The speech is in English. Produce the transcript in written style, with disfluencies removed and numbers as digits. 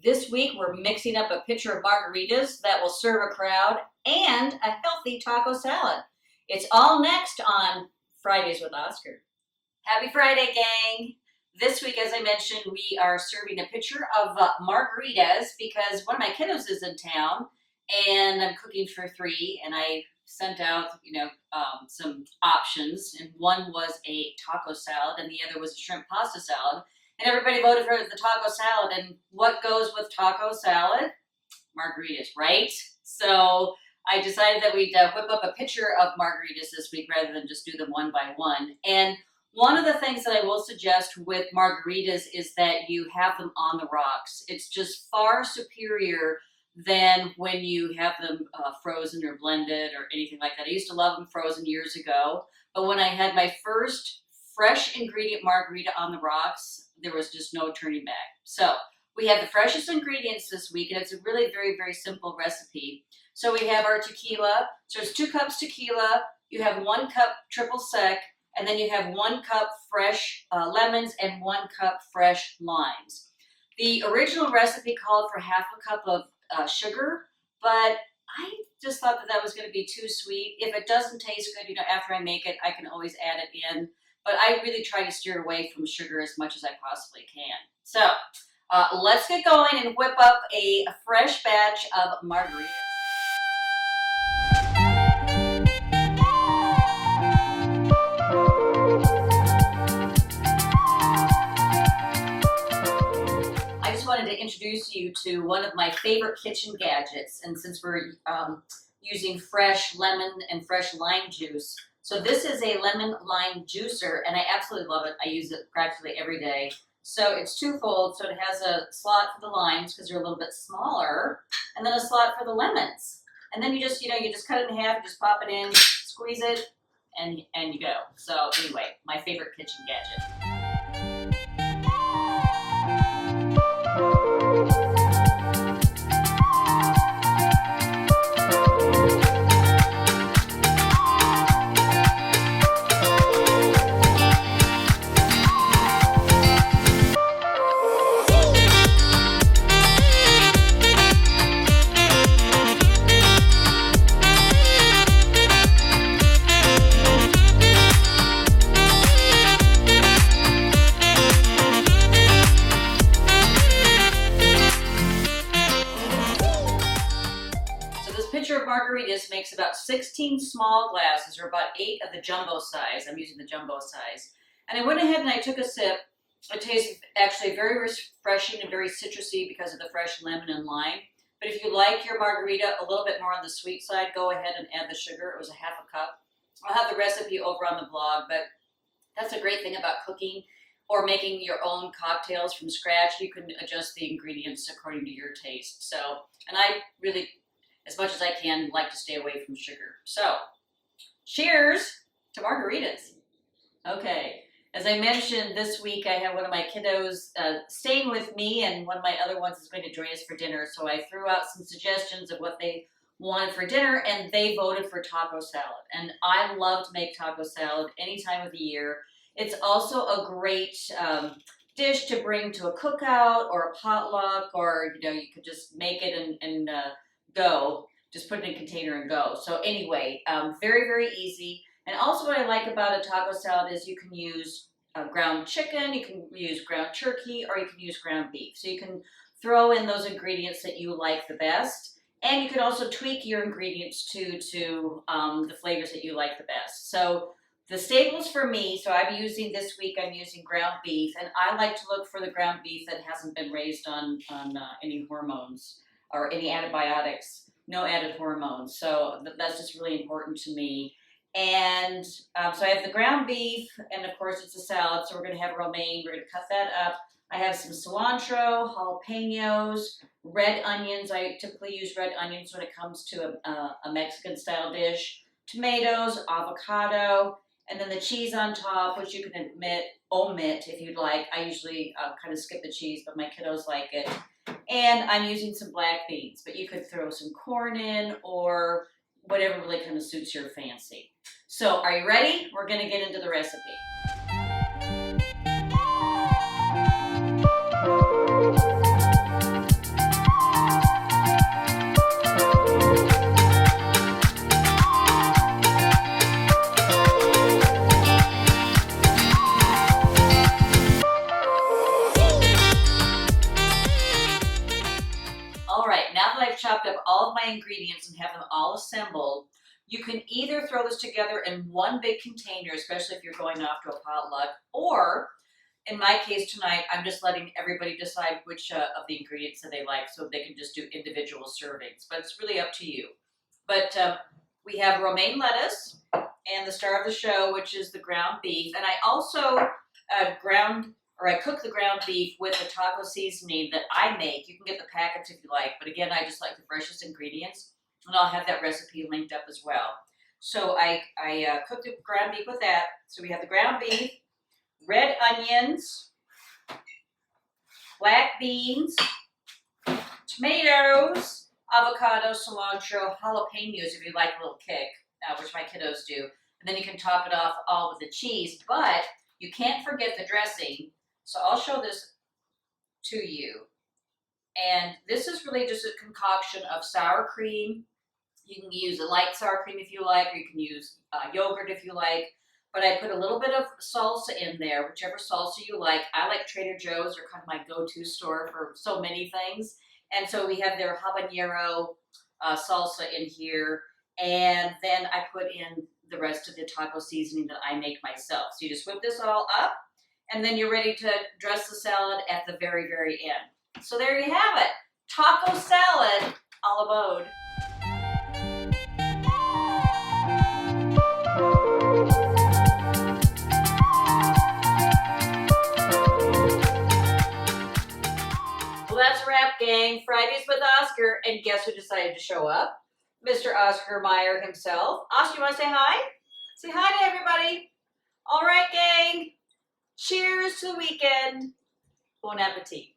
This week, we're mixing up a pitcher of margaritas that will serve a crowd and a healthy taco salad. It's all next on Fridays with Oscar. Happy Friday, gang. This week, as I mentioned, we are serving a pitcher of margaritas because one of my kiddos is in town and I'm cooking for three, and I sent out, some options, and one was a taco salad and the other was a shrimp pasta salad. And everybody voted for the taco salad. And what goes with taco salad? Margaritas, right? So I decided that we'd whip up a pitcher of margaritas this week rather than just do them one by one. And one of the things that I will suggest with margaritas is that you have them on the rocks. It's just far superior than when you have them frozen or blended or anything like that. I used to love them frozen years ago, but when I had my first fresh ingredient margarita on the rocks, there was just no turning back. So we have the freshest ingredients this week, and it's a really very, very simple recipe. So we have our tequila. So it's 2 cups tequila. You have 1 cup triple sec, and then you have 1 cup fresh lemons and 1 cup fresh limes. The original recipe called for half a cup of sugar, but I just thought that was going to be too sweet. If it doesn't taste good, after I make it, I can always add it in. But I really try to steer away from sugar as much as I possibly can. So let's get going and whip up a fresh batch of margaritas. I just wanted to introduce you to one of my favorite kitchen gadgets. And since we're using fresh lemon and fresh lime juice, so this is a lemon lime juicer, and I absolutely love it. I use it practically every day. So it's twofold. So it has a slot for the limes because they're a little bit smaller, and then a slot for the lemons. And then you just cut it in half, just pop it in, squeeze it, and you go. So anyway, my favorite kitchen gadget. Margaritas makes about 16 small glasses, or about 8 of the jumbo size. I'm using the jumbo size. And I went ahead and I took a sip. It tastes actually very refreshing and very citrusy because of the fresh lemon and lime. But if you like your margarita a little bit more on the sweet side, go ahead and add the sugar. It was a half a cup. I'll have the recipe over on the blog, but that's a great thing about cooking or making your own cocktails from scratch. You can adjust the ingredients according to your taste. So, and I really, as much as I can, like to stay away from sugar. So, cheers to margaritas. Okay, as I mentioned, this week I have one of my kiddos staying with me, and one of my other ones is going to join us for dinner. So I threw out some suggestions of what they wanted for dinner, and they voted for taco salad. And I love to make taco salad any time of the year. It's also a great dish to bring to a cookout or a potluck, or you could just make it and go. Just put it in a container and go. So anyway, very, very easy. And also what I like about a taco salad is you can use ground chicken, you can use ground turkey, or you can use ground beef. So you can throw in those ingredients that you like the best. And you can also tweak your ingredients to the flavors that you like the best. So the staples for me, so I'm using ground beef, and I like to look for the ground beef that hasn't been raised on any hormones or any antibiotics, no added hormones. So that's just really important to me. And so I have the ground beef, and of course it's a salad, so we're going to have romaine. We're going to cut that up. I have some cilantro, jalapenos, red onions. I typically use red onions when it comes to a Mexican style dish. Tomatoes, avocado, and then the cheese on top, which you can omit if you'd like. I usually kind of skip the cheese, but my kiddos like it. And I'm using some black beans, but you could throw some corn in or whatever really kind of suits your fancy. So are you ready? We're going to get into the recipe. chopped up all of my ingredients and have them all assembled, you can either throw this together in one big container, especially if you're going off to a potluck, or in my case tonight, I'm just letting everybody decide which of the ingredients that they like so they can just do individual servings, but it's really up to you. But we have romaine lettuce and the star of the show, which is the ground beef. And I also I cook the ground beef with a taco seasoning that I make. You can get the packets if you like, but again, I just like the freshest ingredients, and I'll have that recipe linked up as well. So I cook the ground beef with that. So we have the ground beef, red onions, black beans, tomatoes, avocado, cilantro, jalapenos if you like a little kick, which my kiddos do. And then you can top it off all with the cheese, but you can't forget the dressing. So I'll show this to you. And this is really just a concoction of sour cream. You can use a light sour cream if you like, or you can use yogurt if you like. But I put a little bit of salsa in there, whichever salsa you like. I like Trader Joe's. They're kind of my go-to store for so many things. And so we have their habanero salsa in here. And then I put in the rest of the taco seasoning that I make myself. So you just whip this all up, and then you're ready to dress the salad at the very, very end. So there you have it. Taco salad a la mode. Well, that's a wrap, gang. Fridays with Oscar, and guess who decided to show up? Mr. Oscar Mayer himself. Oscar, you want to say hi? Say hi to everybody. All right, gang. Cheers to the weekend. Bon appetit.